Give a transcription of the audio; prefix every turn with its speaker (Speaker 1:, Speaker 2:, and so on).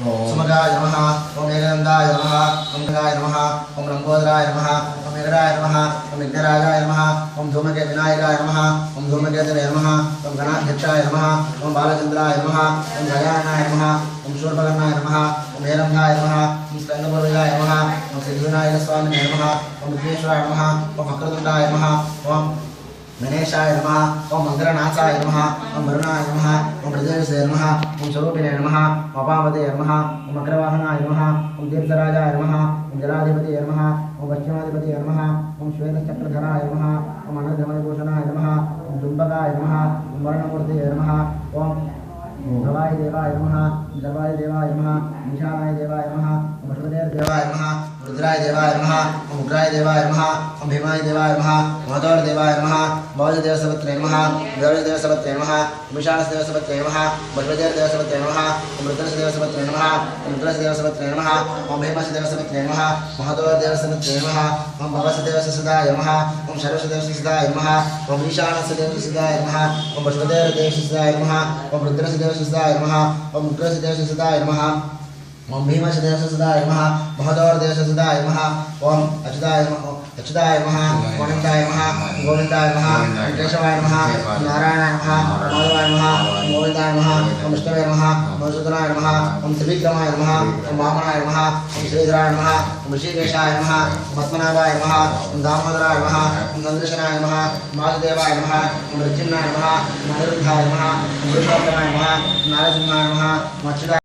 Speaker 1: सुमगाय नमः ओम एकदंताय नमः ओम गंगाय नमः ओम लंबोदराय नमः ओम मेघराय नमः ओम विघ्नराजाय नमः ओम धूमकेतु विनायकाय नमः ओम धूमकेतवे नमः ओम गणाध्यक्षाय नमः ओम बालचंद्राय नमः ओम गजाननाय नमः ओम शूर्पकर्णाय नमः ओम हेरंभाय नमः ओम स्कंदपूर्वजाय नमः ओम सिद्धिविनायक स्वामिने नमः ओम विघ्नेश्वराय नमः ओम वक्रतुंडाय नमः ओम गणेशाय नमः ओम मंगलनाथाय नमः ओम वरुणाय नमः ओम प्रदेवसे नमः ओम स्वरूपिणे नमः ओम अपावते नमः ओम अग्रवाहनाय नमः ओम दीर्घराजाय नमः ओम जलाधिपति नमः ओम पश्चिमाधिपति नमः ओम श्वेतचक्रधराय नमः ओम अनर्गमणभूषणाय नमः ओम दुम्बकाय नमः ओम वर्णमूर्तये नमः ओम भवाय देवाय नमः जवाय देवाय नमः विशालाय देवाय नमः ओम अश्वदेव देवाय नमः रुद्राय देवाय नमः ओम उग्राय देवाय नमः ओम भीमाय देवाय नमः महदौर देवाय नमः भौजदेव सवत्रे नमः देवदेव सवत्रे नमः विशालदेव सवत्रे नमः बलदेव देव सवत्रे नमः ओम रुद्रदेव सवत्रे नमः ओम रुद्रदेव सवत्रे नमः ओम भीमदेव सवत्रे नमः महदौर देव सवत्रे नमः ओम भवसदेव सदाय नमः ओम शर्वदेव सदाय नमः ओम विशालदेव सदाय नमः ओम बलदेव देव सदाय नमः ओम रुद्रदेव सदाय नमः ओम रुद्रदेव सदाय नमः ओम भीमदेव सदाय नमः महदौर देव सदाय नमः ओम अच्युताय नमः गोविंदाय नमः गोविंदाय नमः केशवाय नमः नारायणाय नमः माधवाय नमः गोविंदाय नमः ओम विष्णवे नमः मधुसूदनाय नमः ओम त्रिविक्रमाय नमः ओम वामनाय नमः ओम श्रीधराय नमः ओम ऋषिकेशाय नमः ओम पद्मनाभाय नमः ओम दामोदराय नमः ओम नंदृशनाय नमः ओम वासुदेवाय नमः ओम ऋचिन्नाय नमः ओम अनिरुद्धाय नमः ओम पुरुषोत्तमाय नमः ओम नारसिंहाय नमः ओम अच्युताय